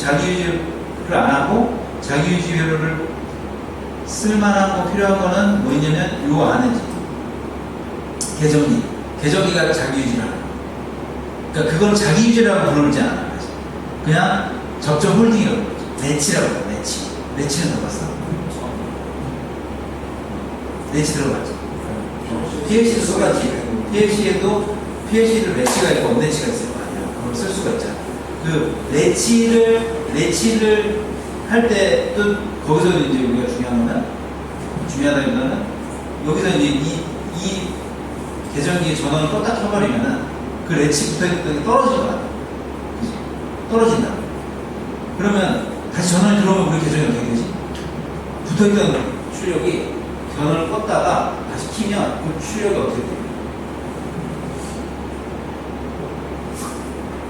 자기 유지를 안 하고 자기 유지 회로를 쓸만한 거 필요한 거는 뭐 있냐면 요 안에지. 계정기가 자기 유지를 하는 거. 그러니까 그건 자기 유지라고 부르지 않아. 그냥 접점 홀딩이라고 그러죠. 매치라고 해요. 매치는 들어봤어? 매치 들어봤죠. PLC도 똑같지. PLC를 매치가 있고 언매치가 있을 거 아니야. 그걸 쓸 수가 있잖아. 그 매치를 할 때 또 거기서 이제 우리가 중요하다기보다는 여기서 이제 이 계정기의 전원을 껐다 켜버리면은 그 매치 붙어있던 게 떨어질 거야. 그치? 떨어진다. 그러면 다시 전원이 들어오면 우리 계정이 어떻게 되지? 붙어있던 출력이 전원을 껐다가 다시 키면 그 출력이 어떻게 돼요?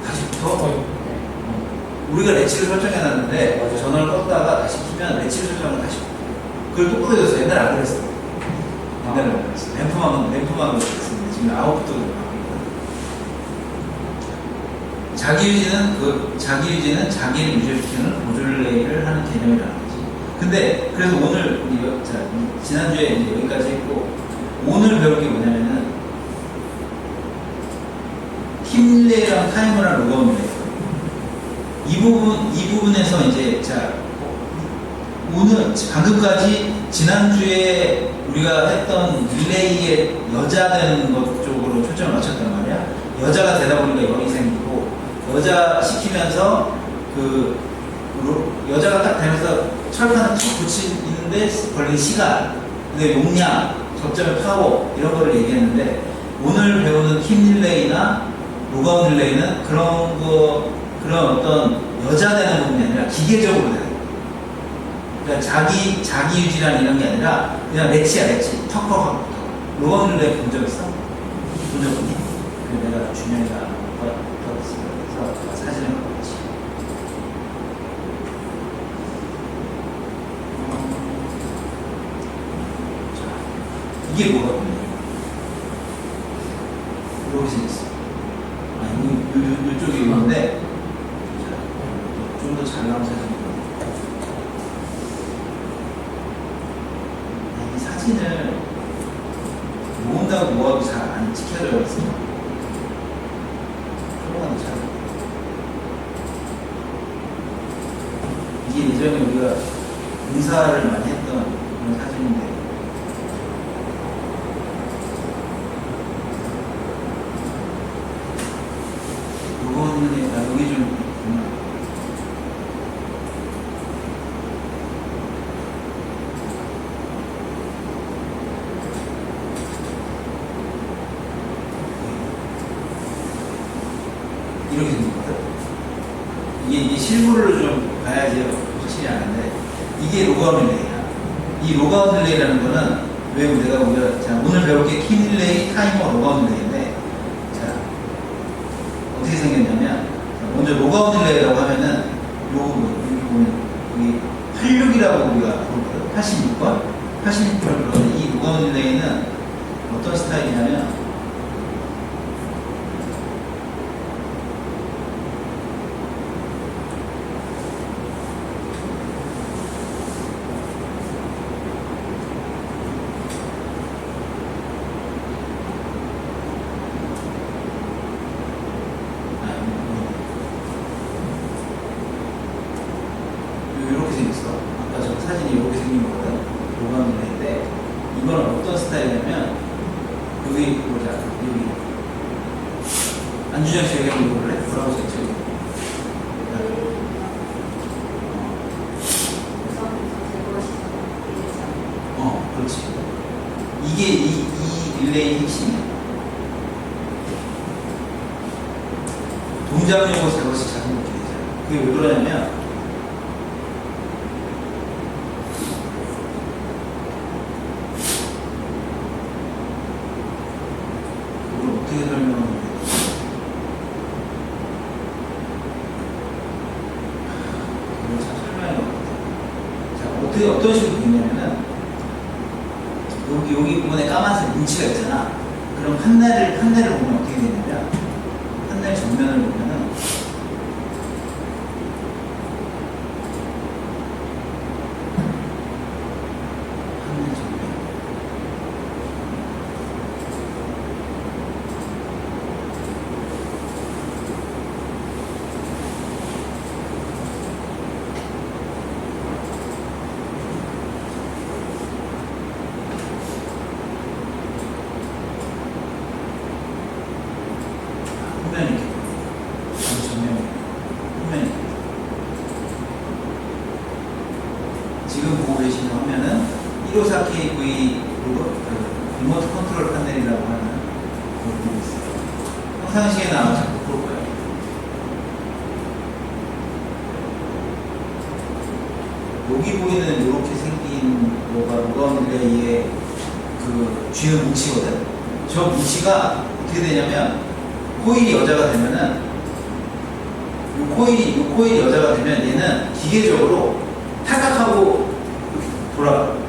다시 붙어? 우리가 레치를 설정해놨는데 전원을 껐다가 다시 키면 레치를 설정하면 다시 붙어. 그걸 또 끊어졌어. 옛날에 안 그랬어. 옛날에 안 그랬어. 램프만 그랬었는데 지금 아웃부터 자기 유지는 자기를 유지시키는 보조 릴레이를 하는 개념이라는 거지. 근데 그래서 오늘 지난주에 이제 여기까지 했고 오늘 배울 게 뭐냐면은 팀 릴레이랑 타이머랑 로그아웃 릴레이. 이 부분에서 이제 오늘 방금까지 지난주에 우리가 했던 릴레이의 여자 되는 것 쪽으로 초점을 맞췄단 말이야. 여자가 되다 보니까 열이 생기고 여자 시키면서 여자가 딱 되면서 철판을 툭 붙이는데 걸리는 시간, 근데 용량, 접점의 파워 이런 거를 얘기했는데 오늘 배우는 힘 릴레이나 로그아웃 릴레이는 그런 어떤 여자 되는 부분이 아니라 기계적으로 되는 거예요. 그러니까 자기 유지라는 이런 게 아니라 그냥 매치야. 턱. 로그아웃 릴레이 본 적 있어? 본 적 없니? 그래서 내가 준영이가 그래서 사진을 보겠지. 이게 뭐가 보냐? 이렇게 생겼어. 이쪽에 있는데 좀 더 잘 나온 사진이 이 사진을 모은다고 뭐하고 잘 안 찍혀져 있어. 조금만 더 잘. 이게 예전에 우리가 인사를 많이 했던 그런 사진인데 여기 좀 있구나. 이렇게 생겼거든. 이게 실물을 좀 봐야지 확실히 아는데 이게 로그아웃 릴레이야. 이 로그아웃 릴레이라는 거는 왜 우리가 오늘 배울 게 키 릴레이, 타이머, 로그아웃 릴레이인데 어떻게 생겼냐면 먼저 로그아웃 릴레이라고 하면은 여기 86이라고 우리가 부르거든. 86번 86번을 부르는데 이 로그아웃 릴레이는 어떤 스타일이냐면 이렇게 생겼어. 아까 저 사진이 이렇게 생긴 거거든. 로그아웃 릴레이인데 이건 어떤 스타일이냐면 여기 보자. 여기 안주정 씨가 여기 볼래? 브라우저 저기. 그렇지. 이게 이 릴레이의 핵심이야. 동작용으로 저것이 자동 이렇게 되잖아. 그게 왜 그러냐면 어떻게 설명하면 돼? 이거 참 설명이 어렵다. 자, 어떤 식으로 되냐면은 여기 부분에 까만색 문치가 있잖아. 그럼 판넬을 보면 어떻게 되냐면 판넬 정면을 보면은 RKV 리모트 컨트롤 패널이라고 하는 것들이 있어요. 평상시에는 아마 자꾸 볼 거예요. 여기 보이는 이렇게 생긴 뭐가 무거운 릴레이의 그 쥐는 뭉치거든. 저 뭉치가 어떻게 되냐면 코일이 여자가 되면은 요 코일이 여자가 되면 얘는 기계적으로 탈칵하고 돌아가.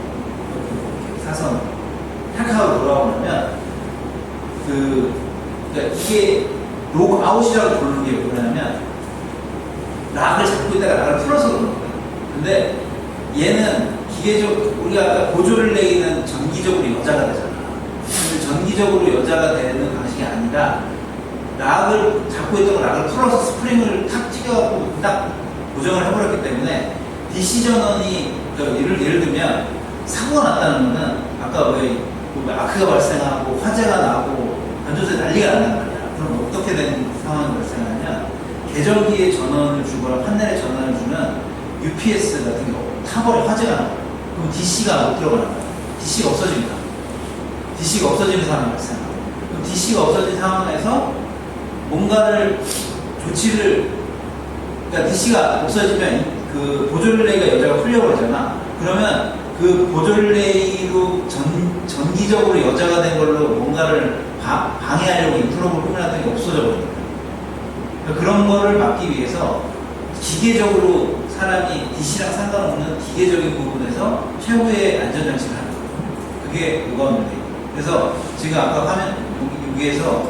사선 탈칵하고 돌아오면 그러니까 이게 록아웃이라고 부르는 게 뭐냐면 락을 잡고 있다가 락을 풀어서 그러는 거야. 근데 얘는 기계적 우리가 아까 보조 릴레이는 전기적으로 여자가 되잖아. 근데 전기적으로 여자가 되는 방식이 아니라 락을 잡고 있던 락을 풀어서 스프링을 탁 튀겨갖고 딱 고정을 해버렸기 때문에 DC 전원이 예를 들면 사고가 났다는 거는 아까 왜 아크가 발생하고 화재가 나고 변조소에 난리가 난단 말이야. 그럼 어떻게 된 상황이 발생하냐면 계정기에 전원을 주거나 판넬에 전원을 주면 UPS 같은 게 타버려 화재가 나고 그럼 DC가 못 들어가는 거야. DC가 없어집니다. DC가 없어지는 상황이 발생하고 그럼 DC가 없어진 상황에서 뭔가를 조치를 그러니까 DC가 없어지면 그 보조 릴레이가 여자가 풀려버리잖아. 그러면 그 보조 릴레이로 전기적으로 여자가 된 걸로 뭔가를 방해하려고 인트로볼 꾸며놨던 게 없어져 버립니다. 그러니까 그런 거를 막기 위해서 기계적으로 사람이 DC랑 상관없는 기계적인 부분에서 최후의 안전장치를 하는 거예요. 그게 무거운 릴레이. 그래서 지금 아까 화면 여기에서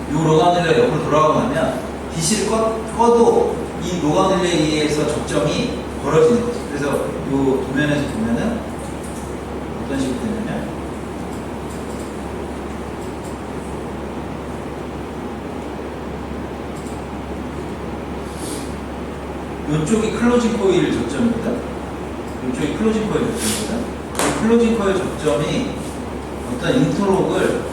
이 로가운 릴레이가 옆으로 돌아가고 나면 DC를 꺼도 이 로가운 릴레이에서 적점이 벌어지는 거죠. 그래서 이 도면에서 보면은 어떤 식으로 되냐면 이쪽이 클로징 코일 적점입니다. 이쪽이 클로징 코일 적점입니다. 이 클로징 코일 적점이 어떤 인터록을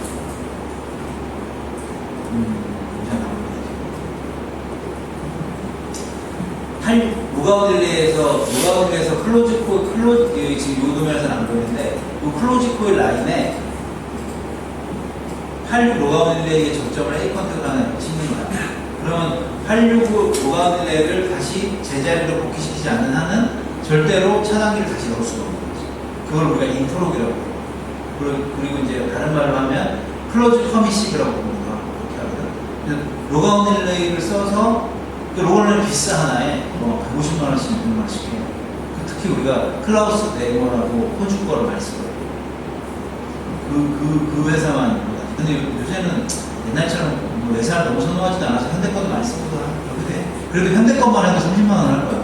무가운 릴레이에서 클로즈 코일, 지금 이 도면에서는 안 보이는데, 이 클로즈 코일 라인에 86 로가운 릴레이의 적점을 A 컨택하는 치는 거야. 그러면 86 로가운 릴레이를 다시 제자리로 복귀시키지 않는 한은 절대로 차단기를 다시 넣을 수가 없는 거지. 그걸 우리가 인터록이라고 해요. 그리고 이제 다른 말로 하면 클로즈 커미시브라고 부르는 그렇게 하거든. 로가운 릴레이를 써서 그 로건은 비싸 하나에 150만 원씩, 200만 원씩 해요. 특히 우리가 클라우스 네이머라고 호주 거를 많이 쓰거든요. 그 회사만 있는 것 같아요. 근데 요새는 옛날처럼 뭐 회사를 너무 선호하지도 않아서 현대 거도 많이 쓰고 그렇게 돼. 그래도 현대 것만 해도 30만 원 할 거야.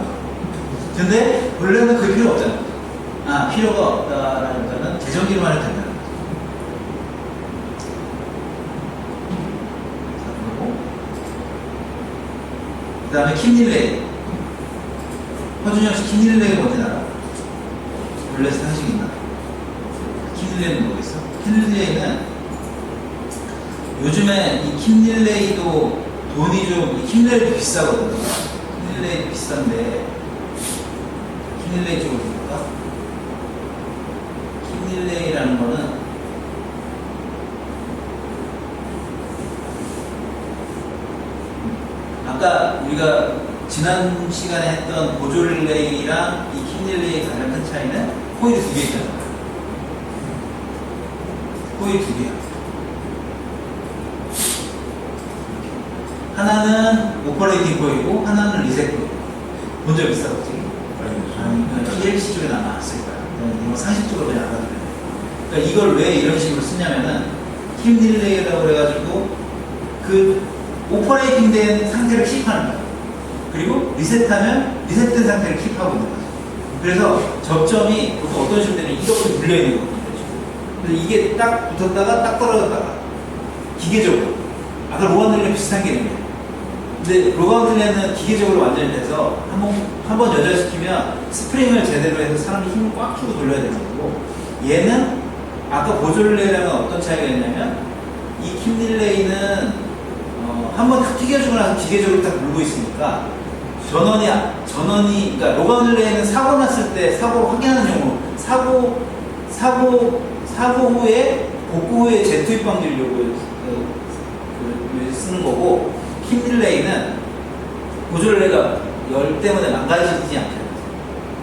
근데 원래는 그게 필요 없잖아. 필요가 없다라는 계정기로만 해도 된다. 그 다음에 킴 허준영 씨 킴릴레이가 뭔지 알아? 블레스 한식 있나? 킴릴레이는 뭐겠어? 킴릴레이는 요즘에 이 킴릴레이도 돈이 좀, 이 킴릴레이도 비싸거든요. 킴릴레이도 비싼데 킴릴레이 쪽으로 볼까? 킴릴레이라는 거는 아까 우리가 지난 시간에 했던 보조 릴레이랑 이 킴 릴레이의 가장 큰 차이는 코일이 두 개 있잖아. 코일 두 개야. 하나는 오퍼레이팅 코일이고 하나는 리셋 코일. 본 적 있어, 혹시? 아니, PLC 쪽에 나왔을 거야. 이거 상식적으로 그냥 알아두면 돼. 그러니까 이걸 왜 이런 식으로 쓰냐면은 킴 릴레이라고 그래가지고 그 오퍼레이팅 된 상태를 킵하는 거야. 그리고 리셋하면 리셋된 상태를 킵하고 있는 거죠. 그래서 접점이 보통 어떤 식으로 되면 이렇게 물려있는 거거든요. 그래서 이게 딱 붙었다가 딱 떨어졌다가 기계적으로 아까 로가운드레는 비슷한 개념이에요. 근데 로가운드레는 기계적으로 완전히 돼서 한번 여절시키면 스프링을 제대로 해서 사람이 힘을 꽉 주고 돌려야 되는 거고 얘는 아까 보조 릴레이랑은 어떤 차이가 있냐면 이 킴 릴레이는 한번 탁 튀겨주고 나서 기계적으로 딱 물고 있으니까 그러니까 로건 릴레이는 사고 났을 때 사고를 확인하는 용어, 사고 후에 복구 후에 재투입 방지를 쓰는 거고, 킴 릴레이는 보조 릴레이가 열 때문에 망가지지 않게.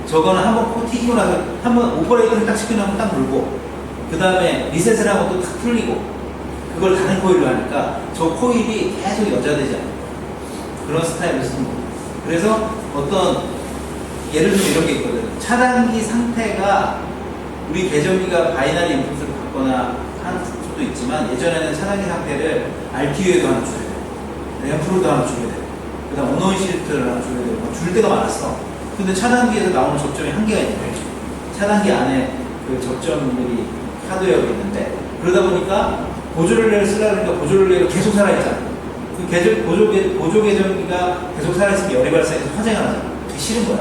저거는 한번 코 튀기고 나서 한번 오퍼레이터를 딱 시켜놓으면 딱 물고, 그 다음에 리셋을 하고 또 탁 풀리고, 그걸 다른 코일로 하니까 저 코일이 계속 여자되지 않아요. 그런 스타일을 쓰는 거예요. 그래서 예를 들면 이런 게 있거든. 차단기 상태가 우리 계정기가 바이너리 인풋을 받거나 한 수도 있지만, 예전에는 차단기 상태를 RTU에도 하나 줘야 돼. 램프로도 하나 줘야 돼. 그 다음 온오인 시프트를 하나 줘야 되고, 줄 때가 많았어. 근데 차단기에서 나오는 접점이 한계가 있는 거예요. 차단기 안에 그 접점들이 하드웨어가 있는데, 그러다 보니까 보조릴레이를 쓰려니까 보조릴레이가 계속 살아있잖아. 보조 계정기가 계속 살아있으면 열이 발생해서 화재가 나잖아. 그게 싫은 거야.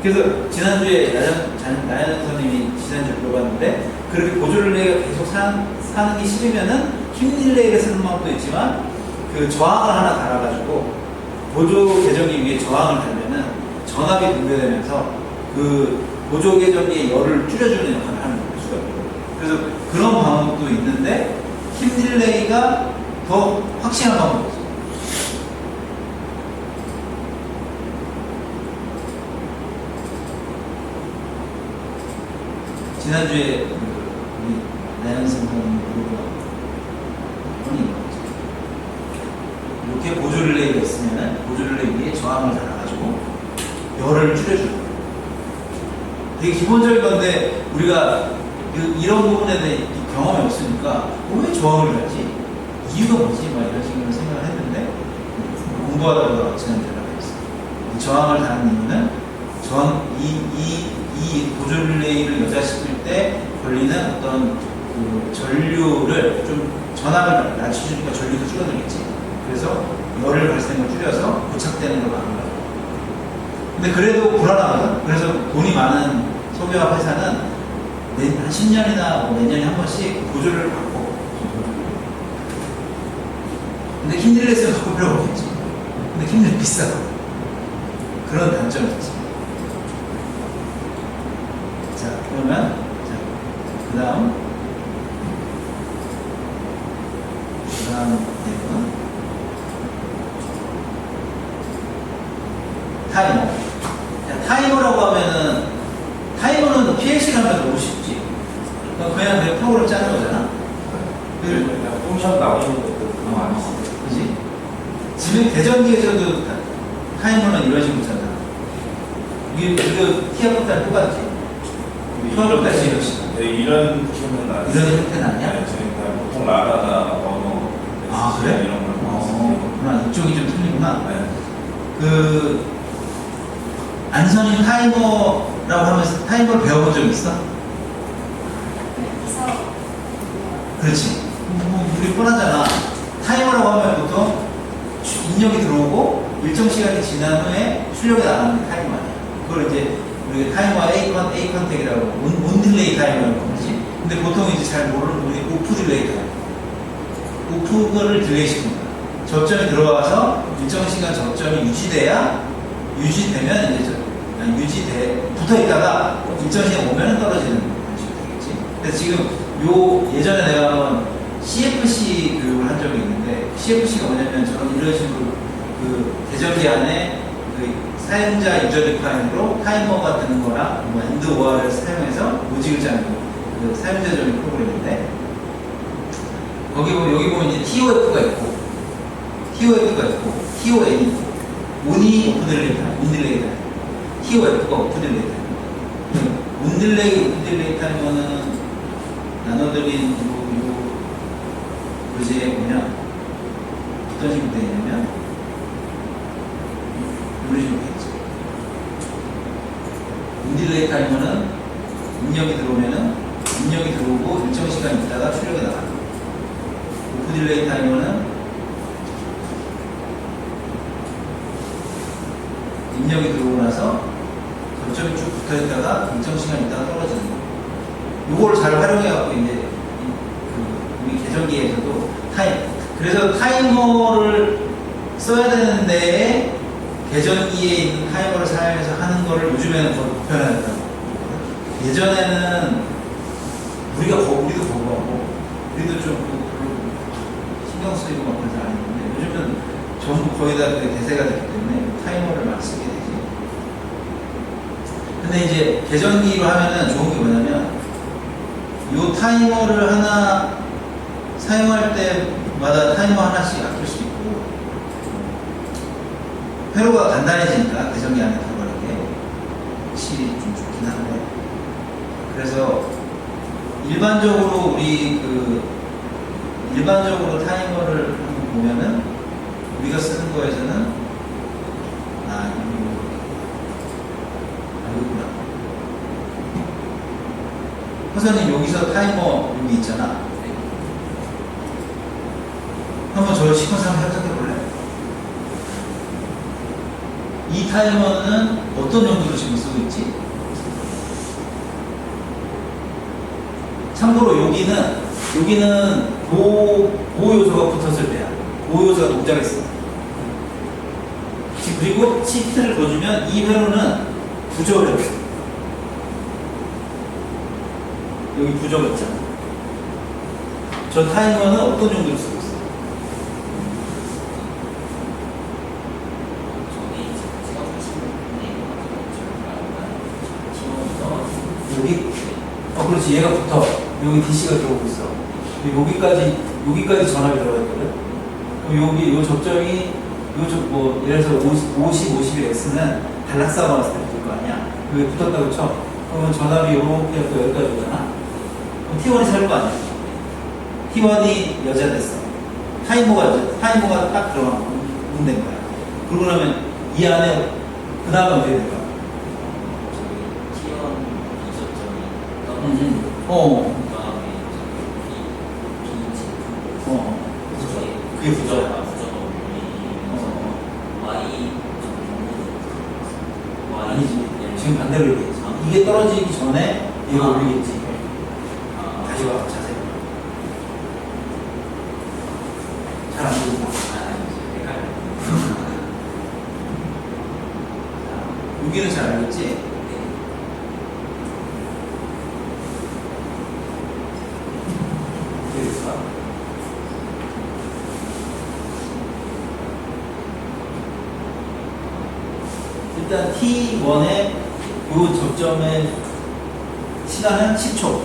그래서 지난주에 나연 선생님이 지난주에 물어봤는데, 그렇게 보조릴레이가 계속 사는 게 싫으면은 킴 릴레이를 쓰는 방법도 있지만, 그 저항을 하나 달아가지고 보조 계정기 위에 저항을 달면은 전압이 분배되면서 그 보조 계정기의 열을 줄여주는 역할을 하는 수가 있고, 그래서 그런 방법도 있는데 킴 릴레이가 더 확실한 방법이죠. 지난주에 우리 나연 선생님이 이렇게 보조 릴레이가 있으면 보조 릴레이 위에 저항을 달아가지고 열을 줄여주는 거예요. 되게 기본적인 건데 우리가 이런 부분에 대해 경험이 없으니까 왜 저항을 하지? 이유가 뭐지? 막 이런 식으로 생각을 했는데, 공부하다가 지난주에 알았어요. 저항을 다는 이유는 이 보조 릴레이를 여자시킬 때 걸리는 어떤 그 전류를 좀 전압을 낮춰주니까 전류도 줄어들겠지. 그래서 열을 발생을 줄여서 고착되는 걸 막는 거예요. 근데 그래도 불안하거든. 그래서 돈이 많은 석유화학 회사는 한 10년이나 뭐 내년에 한 번씩 보조를 받고. 근데 킴 릴레이는 갖고 필요가 없겠지. 근데 킴 릴레이 비싸고. 그런 단점이 있습니다. 자, 그러면 그 다음 내용은 타이머. 자, 타이머라고 하면은, 타이머는 PLC를 하면 너무 쉽지. 그냥 프로그램 짜는 거잖아. 홈샵 나오는 것도 그런 거 아니지. 그지? 지금 대전기에서도 타이머는 이런 식으로 짜잖아. 이거 티아부터 똑같지? 이런 형태는 아니야. 이런 형태는 아니야? 네, 저희가 보통 라다나 언어. 아, 그래? 이런 걸 그렇구나. 이쪽이 좀 틀리구나. 네. 안선이 타이머라고 하면서 타이머를 배워본 적 있어? 그렇지. 우리 뻔하잖아. 타이머라고 하면 보통 입력이 들어오고 일정 시간이 지난 후에 출력이 나가는 게 타이머 아니야. 그걸 이제 우리가 타이머 A 컨택이라고 온 딜레이 타이머라고 하지. 근데 보통 이제 잘 모르는 분이 오프 딜레이 타이머. 오프를 딜레이 시킵니다. 접점이 들어와서 일정 시간 접점이 유지되면 이제 붙어 있다가 일정 시간 오면 떨어지는 방식이 되겠지. 그래서 지금 예전에 내가 한번 CFC 교육을 한 적이 있는데, CFC가 뭐냐면 이런 식으로 그 대전기 안에 그 사용자 유저 디파인으로 타이머가 뜨는 거랑 뭐 엔드 오어를 사용해서 로직을 짜는 그 사용자적인 프로그램인데, 여기 보면 이제 TOF가 있고 TON이 있고, 온이 오프딜레이 타임, 온딜레이 타임, TOF가 오프딜레이 타임. 온딜레이, 오프딜레이 타임은 나눠드린 교재에 보면 어떤 식으로 되어 있냐면 이런 식으로 되어 있죠. 온딜레이 타이머는 입력이 들어오고 일정 시간 있다가 출력이 나가는 거예요. 오프딜레이 타이머는 입력이 들어오고 나서 접점이 쭉 붙어 있다가 일정 시간 있다가 떨어지는 거예요. 이걸 잘 활용해갖고 이제 우리 계정기에서도 그래서 타이머를 써야 되는 데에 계전기에 있는 타이머를 사용해서 하는 거를 요즘에는 더 보편화했다고. 예전에는 우리도 거부하고 우리도 좀 별로 신경 쓰이고 막 그런 게 아닌데 요즘은 전부 거의 다 그게 대세가 됐기 때문에 타이머를 많이 쓰게 되지. 근데 이제 계전기로 하면은 좋은 게 뭐냐면 요 타이머를 하나 사용할 때마다 타이머 하나씩 아낄 수 있고 회로가 간단해지니까 계전기 안에 들어가는 게 확실히 좀 좋긴 한데 그래서 일반적으로 일반적으로 타이머를 한번 보면은 우리가 쓰는 거에서는 이거구나. 선생님 여기서 타이머 여기 있잖아. 한번 저 시퀀스 한번 해석해 볼래? 이 타이머는 어떤 용도로 지금 쓰고 있지? 참고로 여기는 보호요소가 붙었을 때야. 보호요소가 동작했어. 그리고 시트를 둬주면 이 회로는 부저를 했어. 여기 부저가 있잖아. 저 타이머는 어떤 용도로 쓰고 있어? 여기? 그렇지. 얘가 붙어. 여기 DC가 들어오고 있어. 여기까지 전압이 들어가 있거든. 그럼 여기, 요 접점이, 예를 들어서 50, 51X는 단락사가 왔을 때 붙을 거 아니야? 여기 붙었다고 쳐. 그러면 전압이 이렇게 해서 여기까지 오잖아? 그럼 T1이 살 거 아니야? T1이 여자 됐어. 타이머가 딱 들어가면 거야. 그러고 나면 이 안에, 그 다음에 어떻게 될까? 그게 부저야. 아니지. 지금 반대로 얘기했지. 이게 떨어지기 전에 얘가 올리겠지. 다시 와, 자세히. 잘 안 보인다. 여기는 잘 알겠지? 일단 T1의 이 접점의 시간은 10초.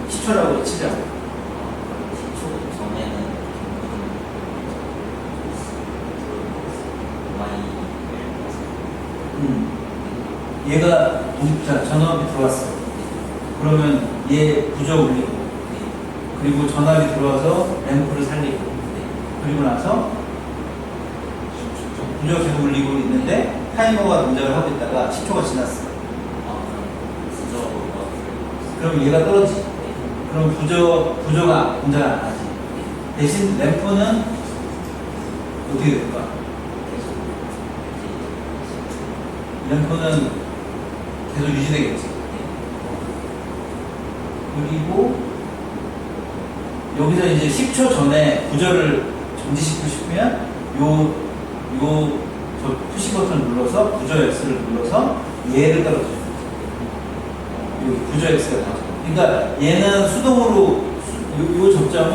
10초라고 치자. 10초 전에는 얘가 전압이 들어왔어. 그러면 얘 부저 올리고 그리고 전압이 들어와서 램프를 살리고 그리고 나서 부저 계속 올리고 있는데 타이머가 동작을 하고 있다가 10초가 지났어. 그럼 얘가 떨어지지. 그럼 부저가 동작을 안 하지. 대신 램프는 어떻게 될까? 램프는 계속 유지되겠지. 그리고 여기서 이제 10초 전에 부저를 정지시키고 싶으면 저 푸시 버튼을 눌러서 부저 X를 눌러서 얘를 떨어뜨려. 여기 부저 X가 나와. 그러니까 얘는 수동으로 요 접점은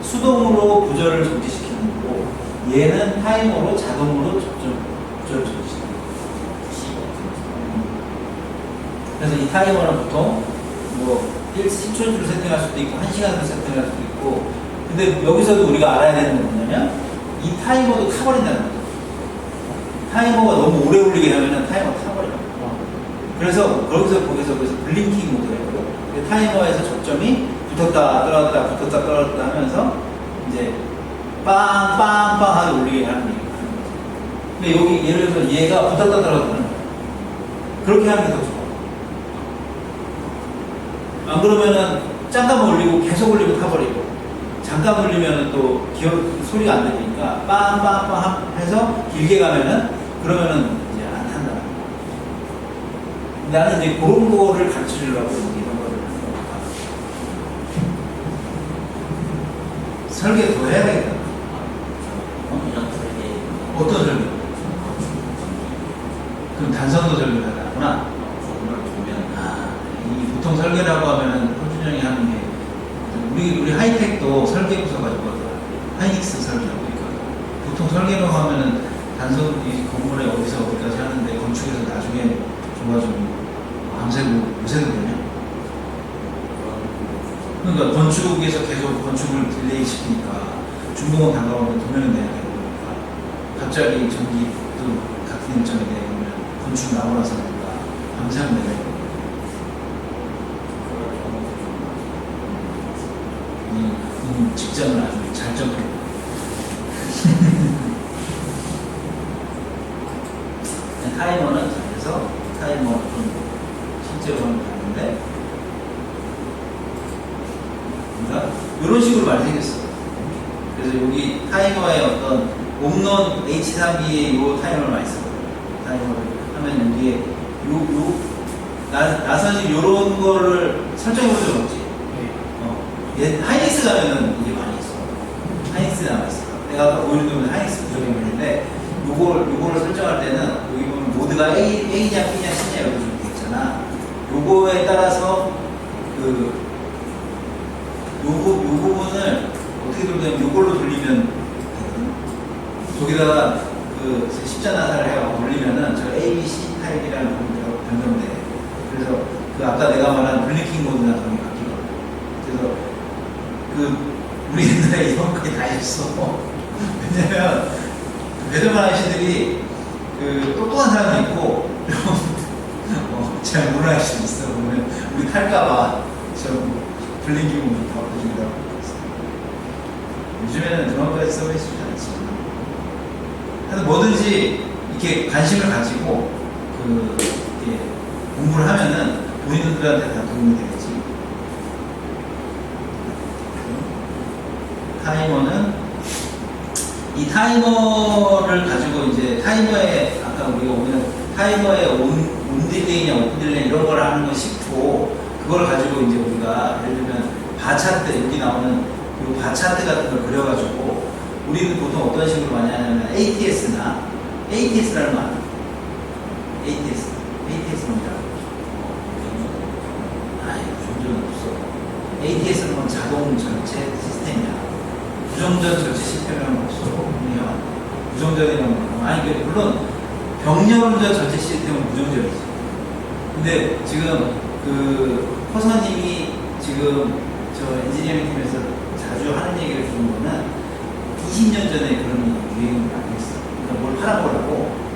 수동으로 부저를 정지시키는 거고 얘는 타이머로 자동으로 부저를 정지시키는 거고. 그래서 이 타이머는 보통 10초를 세팅할 수도 있고 1시간을 세팅할 수도 있고 근데 여기서도 우리가 알아야 되는 건 뭐냐면 이 타이머도 타버린다는 거죠. 타이머가 너무 오래 울리게 하면 타이머가 타버려요. 그래서 거기서 블링킹 모드가 있고요. 타이머에서 접점이 붙었다 떨어졌다 하면서 이제 빵빵빵 하게 울리게 하는 얘기예요. 근데 여기 예를 들어서 얘가 붙었다 떨어졌다 하는 거예요. 그렇게 하는 게 더 좋아. 안 그러면은 잠깐만 올리고 계속 올리고 타버리고 잠깐 올리면은 또 소리가 안 들리니까 빵빵빵 해서 길게 가면은 그러면은 이제 안 한다. 나는 이제 그런 거를 가르쳐 주려고 이런 거를 설계 더 해야겠다. 이런 설계 어떤 설계? 그럼 단선도 설계를 하구나. 건물 보면 이 보통 설계라고 하면은 호준 형이 하는 게 우리 하이텍도 설계 부서가 있거든. 하이닉스 설계하고 있거든. 보통 설계라고 하면은 단선 이 건물에 어디서 어디까지 하는데 건축에서 나중에 줘가지고 밤새고 고생되냐? 그러니까 건축에서 계속 건축을 딜레이 시키니까 중공은 다가오면 도면은 내야 되고 그러니까 갑자기 전기도 같은 일정에 내면 건축 나오고 나서 우리가 밤새면 내야 되고 이 직장을 아주 잘 잡고 타이머는 그래서 타이머 좀 실제로 한번 봤는데 그러니까 이런 식으로 많이 생겼어. 그래서 여기 타이머의 어떤 홈런 H3B의 이 타이머를 많이 쓰거든요. 타이머를 하면 여기에 나사실 이런 거를 설정해 본 적 없지? 하이닉스 가면은 이게 많이 있어. 하이닉스 나와 있어. 내가 아까 보여준 하이닉스 부정해 보는데 요거를 설정할 때는 여기 보면 모드가 A냐 B냐 C냐 이렇게 좀 돼 있잖아. 요거에 따라서 요 부분을 어떻게 돌리냐면 요걸로 돌리면 되거든. 저기다가 십자나사를 해서 돌리면은 저 A, B, C 타입이라는 부분이 변경돼. 그래서 아까 내가 말한 블링킹 모드나 그런 게 바뀌거든. 그래서 우리 옛날에 이런 거에 다 있어. 왜냐면 배드만 아저씨들이 똑똑한 사람도 있고 잘 모르는 아저씨도 있어. 보면 우리 탈까봐 저 블링킹 모드 바꿔준다고 했어. 요즘에는 그런 거에 서비스 잘 않지만 하여튼 뭐든지 이렇게 관심을 가지고 이렇게 공부를 하면은 본인들한테 다 도움이 되겠지. 타이머는 이 타이머를 가지고 이제 타이머에 아까 우리가 오늘 타이머에 온 딜레이냐 오픈 딜레이 이런 걸 하는 건 쉽고 그걸 가지고 이제 우리가 예를 들면 바 차트 여기 나오는 이 바 차트 같은 걸 그려가지고 우리는 보통 어떤 식으로 많이 하냐면 ATS라는 거 알아? ATS 뭔지 알아? 부정전 없어. ATS는 건 자동 전체 시스템이야. 부정전 전체 시스템이라는 거 없어. 그냥 부정전이라는 거. 아니, 물론 병렬운전 전체 시스템은 부정전이지. 근데 지금 허선님이 지금 저 엔지니어링 팀에서 자주 하는 얘기를 듣는 거는 20년 전에 그런 유행을 많이 했어. 그러니까 뭘 팔아보라고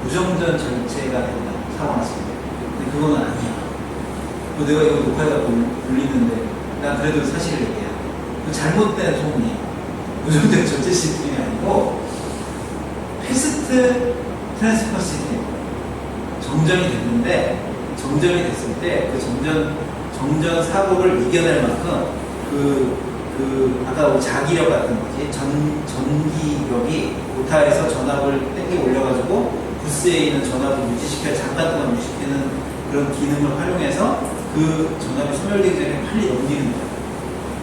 부정전 전체가 된다. 사고 났을 때. 근데 그거는 아니야. 내가 이거 녹화해서 올리는데 난 그래도 사실을 얘기해. 그 잘못된 소문이야. 무정전 전체 시스템이 아니고 패스트 트랜스퍼 시스템 정전이 됐는데 정전이 됐을 때 그 정전 사고를 이겨낼 만큼 아까 우리 자기력 같은 거지 전기력이 고타에서 전압을 땡겨 올려가지고 부스에 있는 전압을 유지시켜 잠깐 동안 유지시키는 그런 기능을 활용해서 그 전압이 소멸되기 전에 빨리 넘기는 거야.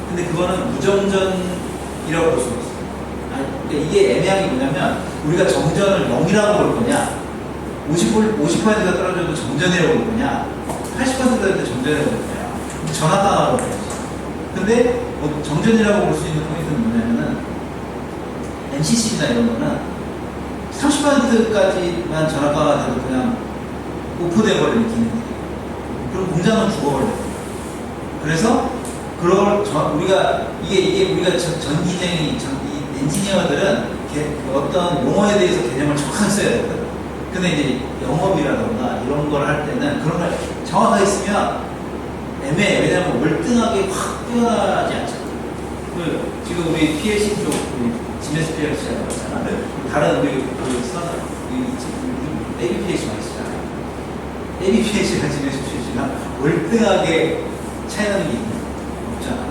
근데 그거는 무정전이라고 볼 수 없어. 그러니까 이게 애매한 게 뭐냐면 우리가 정전을 0이라고 볼 거냐 50%가 떨어져도 정전이라고 볼 거냐 80%가 떨어져도 정전이라고 볼 거냐 전압당하라고 봐야지. 근데 정전이라고 볼 수 있는 포인트는 뭐냐면은 MCC나 이런 거는 30%까지만 전압가가 돼도 그냥 오프돼 버리는 기능이에요. 그럼 공장은 죽어버려요. 그래서 우리가 이게 우리가 전기쟁이 엔지니어들은 어떤 용어에 대해서 개념을 정확하게 써야 되거든. 근데 이제 영업이라던가 이런 걸 할 때는 그런 걸 정확하게 쓰면 애매해. 왜냐면 월등하게 확 뛰어나지 않잖아. 지금 우리 PLC 쪽, 지메스 PLC라고 하잖아. 다른 우리 ABPLC 많이 쓰잖아. ABPLC랑 지메스 PLC랑 월등하게 차이 나는 게 없잖아.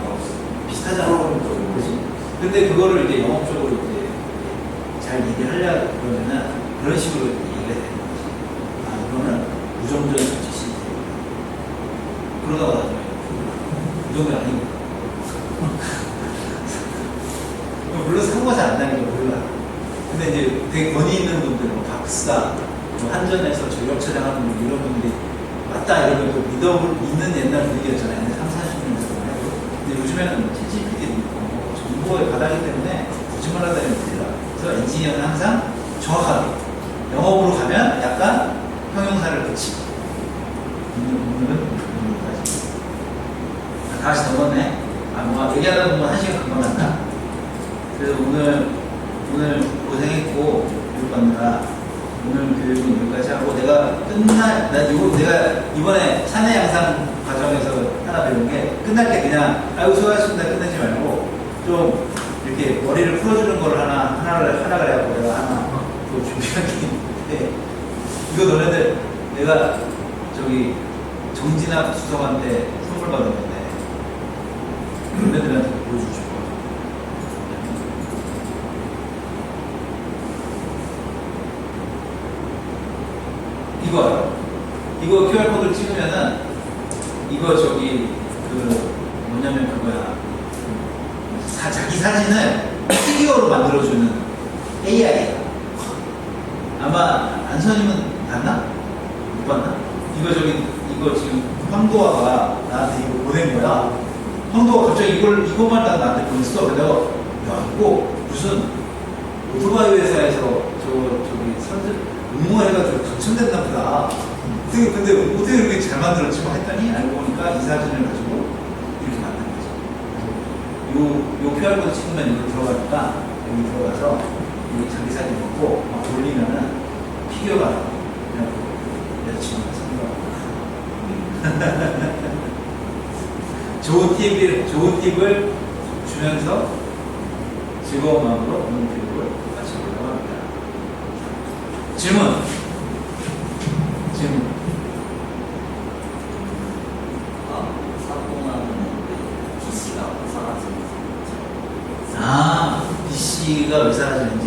비슷하잖아. 그렇지? 근데 그거를 이제 영업적으로 이제 잘 얘기를 하려고 그러면은 그런 식으로 얘기가 되는 거지. 이거는 무정전 전체 시스템. 그러다가 나중에 무정전 아니고. 물론 사고가 잘 안 나니까 몰라. 근데 이제 되게 권위 있는 분들, 박사, 뭐 한전에서 전력차장 하는 분, 이런 분들이 맞다 이러면 또 믿는 옛날 분위기였잖아요. 3, 40년 전만 해도. 근데 요즘에는 CCTV도 있고 정보의 바닥이기 때문에 거짓말하다 이러면 됩니다. 그래서 엔지니어는 항상 정확하게 영업으로 가면 약간 형용사를 붙이고 오늘은 여기까지. 다시 넘었네. 뭐 얘기하다 보면 1시간 금방 간다. 그래서 오늘 고생했고 교육 받느라 오늘 교육은 여기까지 하고 내가 내가 이번에 사내 양상 과정에서 하나 배운 게 끝날 때 그냥 아이고 수고하셨습니다 끝내지 말고 좀 이렇게 머리를 풀어주는 걸 하나를 해갖고 내가 하나 또 준비한 게 있는데 이거 너네들 내가 저기 정진학 수석한테 선물 받았는데 너네들한테 보여주고 싶어. 이거 QR코드를 찍으면은 이거 저기 뭐냐면 그거야. 자기 사진을 피규어로 만들어주는 AI야. 아마 안선님은 봤나? 못 봤나? 이거 지금 황도화가 나한테 이거 보낸 거야. 황도가 갑자기 이것만 나한테 보냈어. 그래서 야 이거 무슨 오토바이 회사에서 저기 선들 응모해가지고 당첨됐나 보다. 근데 어떻게 이렇게 잘 만들었지? 했더니 알고 보니까 이 사진을 가지고 이렇게 만든 거죠. 요 QR코드 찍으면 이거 들어가니까 여기 들어가서 이 자기 사진 넣고 막 올리면은 피규어가 그냥 여자친구가 선물하고 좋은 팁을 주면서 즐거운 마음으로 오늘 교육을 마치려고 합니다. 질문. DC가 사라지는지. DC가 왜 사라지는지?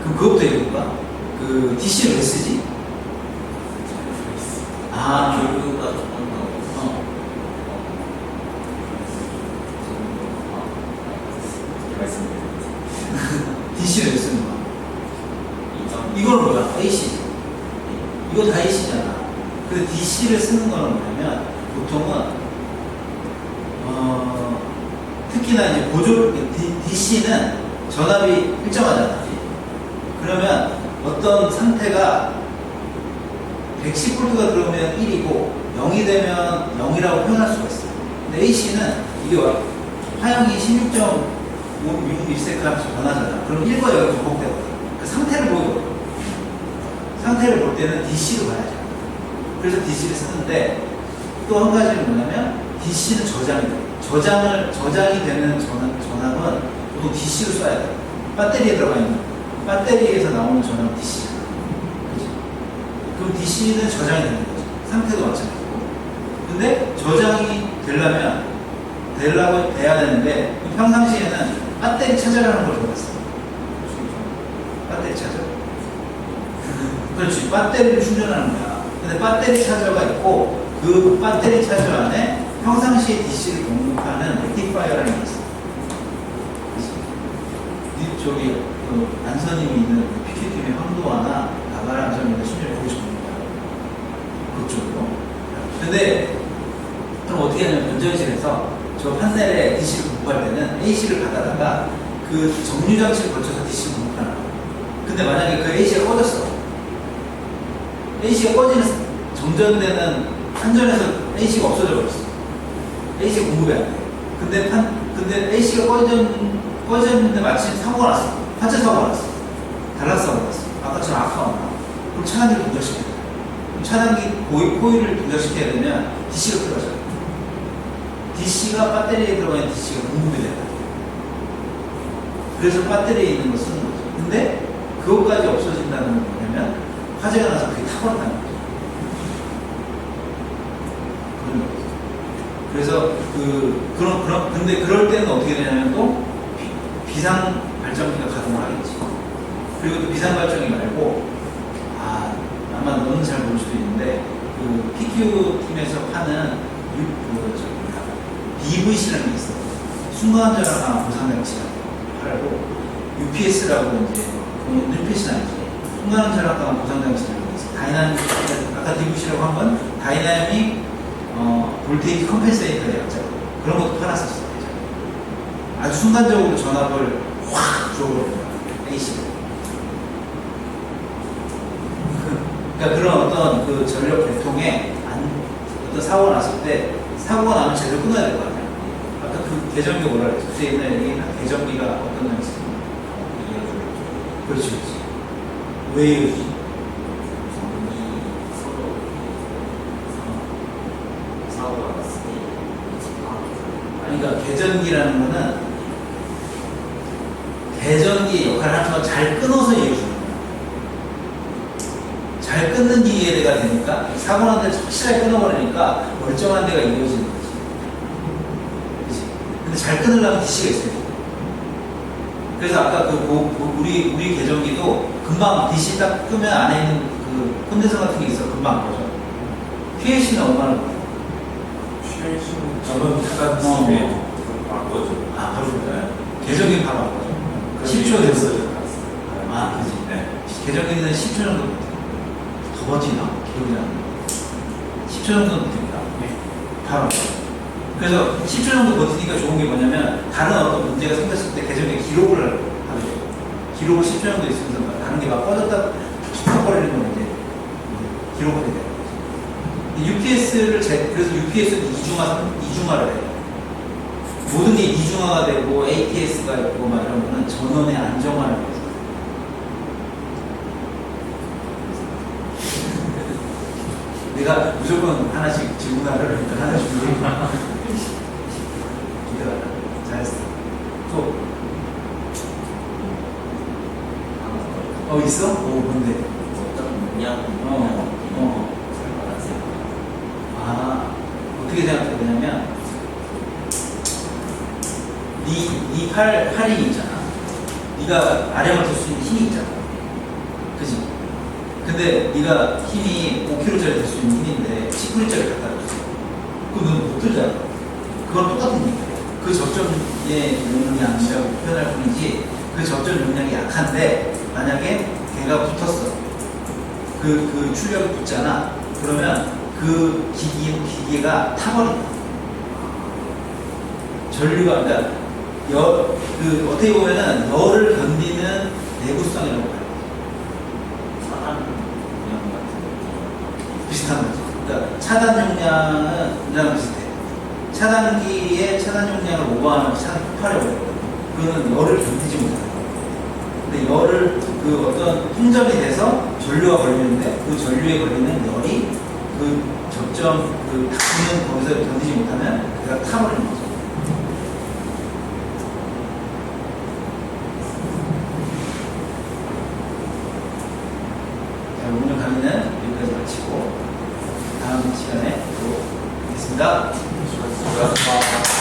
그럼 그것부터 얘기해볼까? DC를 왜 쓰지? 교류가 조금 더 DC를 왜 쓰는 거야? 이거는 뭐야? AC. 이거 다 AC잖아. 근데 DC를 쓰는 거는 뭐냐면 보통은 특히나 이제 DC는 전압이 일정하잖아. 그러면 어떤 상태가 110V가 들어오면 1이고 0이 되면 0이라고 표현할 수가 있어요. 근데 AC는 이게 화형이 16.5mm 하면서 변하잖아. 그럼 1과 0이 반복되거든. 그 상태를 보이거든. 상태를 볼 때는 DC로 봐야죠. 그래서 DC를 쓰는데 또 한 가지는 뭐냐면 DC는 저장이 돼요. 저장이 되는 전압은 보통 DC로 써야 돼요. 배터리에 들어가 있는 배터리에서 나오는 전압은 DC잖아. 그렇죠? 그럼 DC는 저장이 되는 거죠. 상태도 마찬가지고. 근데 저장이 되려고 돼야 되는데 평상시에는 배터리 찾으라는 걸 배웠어요. 배터리 찾아. 그렇지. 배터리를 충전하는 거야. 근데 배터리 차저가 있고 그 배터리 차저 안에 평상시에 DC를 공급하는 렉티파이어라는 게 있어요. 저기 안선님이 있는 PQ팀의 황도화나 나가라 안선님의 순위를 보고 싶습니다. 그쪽으로. 근데 그럼 어떻게 하냐면 변전실에서 저 판넬에 DC를 공급할 때는 AC를 받아다가 그 정류 장치를 거쳐서 DC를 공급하는 거예요. 근데 만약에 그 AC가 꺼졌어. AC가 꺼지는 정전되는 한전에서 AC가 없어져 버렸어. AC가 공급이 안 돼. 근데 AC가 꺼졌는데 마침 사고가 났어. 화재 사고가 났어. 단락 사고가 났어. 아까처럼 아까웠나. 그럼 차단기를 동작시켜야 돼. 그럼 차단기 코일을 동작시켜야 되면 DC가 들어가잖아. DC가 배터리에 들어가 있는 DC가 공급이 돼야 돼. 그래서 배터리에 있는 걸 쓰는 거죠. 근데 그것까지 없어진다는 건 뭐냐면 화재가 나서 그게 타버렸다는 거죠. 그런 거죠. 그래서 근데 그럴 때는 어떻게 되냐면 또 비상 발전기가 가동을 하겠지. 그리고 또 비상 발전기 말고 아마 너는 잘 모를 수도 있는데 그 PQ 팀에서 파는 BVC라는 게 있어. 순간전화가 보상장치라고 팔고 UPS라고 이제 UPS는 아니지. 송가람 철학관 고상장치라고 있어요. 다이나믹, 아까 DVC라고 한 건 다이나믹 볼테이지 컴펜세이터 약자 그런 것도 팔았었어요. 아주 순간적으로 전압을 확 줘버립니다. AC. 그러니까 그런 어떤 그 전력 계통에 어떤 사고가 났을 때 사고가 나면 제대로 끊어야 될 거 아니야. 아까 그 개전기 뭐라 그랬어? 그때 옛날에 얘기한 개전기가 어떤 날 있어? 그렇지, 그렇지. 왜 이러지? 사고가 났을 때 그러니까 개전기라는 거는 개전기 역할을 하는 건 잘 끊어서 이어주는 거야. 잘 끊는 기계가 되니까 사고 난 데를 확실하게 끊어버리니까 멀쩡한 데가 이어지는 거지. 그치? 근데 잘 끊으려면 DC가 있어야 돼. 그래서 아까 우리 개전기도 금방 DC 딱 끄면 안에 있는 그 콘덴서 같은 게 있어. 금방 꺼져. PLC는 얼마나 걸려? PLC는 저는 차단 시스템에 바꿔줘. 아, 바로 그래. 개전기 바로 안 꺼져. 10초 됐어요. 아, 그지. 네. 개전기는 10초 정도 버텨. 더 버티나? 기억이 안 나. 10초 정도 버팁니다. 바로 안 꺼져. 그래서 10초 정도 버티니까 좋은 게 뭐냐면 다른 어떤 문제가 생겼을 때 개전기 기록을 하게 돼요. 기록을 10초 정도 있으면서 다른 게 막 꺼졌다 툭툭거리는 건 이제 기록하게 돼요. UPS를 그래서 UPS는 이중화를 해요. 모든 게 이중화가 되고 ATS가 있고 막 이런 거는 전원의 안정화를 해요. 내가 무조건 하나씩 질문하려고 했는데 하나씩 기대가 잘했어. 또 있어? 뭔데? 어떤 문양 아, 어떻게 생각하냐면 네 팔이 있잖아. 네가 아령을 들 수 있는 힘이 있잖아. 그지? 근데 네가 힘이 5kg짜리 들 수 있는 힘인데 10kg짜리 갖다 줬어. 그럼 너는 못 들잖아. 그건 똑같은 얘기야. 그 적정의 용량이라고 표현할 뿐이지 그 적정 용량이 약한데 만약에 걔가 붙었어. 그 출력이 붙잖아. 그러면 그 기계가 타버린다. 전류가, 그러니까 어떻게 보면은 열을 견디는 내구성이라고 봐요. 차단 문양 같은 거 비슷한 거죠. 그러니까 차단 용량은 이랑 비슷해. 차단기의 차단 용량을 오버하면 차단이 폭발해버리거든요. 그거는 열을 견디지 못하는 거예요. 근데 열을 어떤 통접이 돼서 전류가 걸리는데 그 전류에 걸리는 열이 그 적정 닿는 거기서 견디지 못하면 내가 타버리는 거죠. 자, 오늘 강의는 여기까지 마치고 다음 시간에 또 뵙겠습니다. 수고하셨습니다.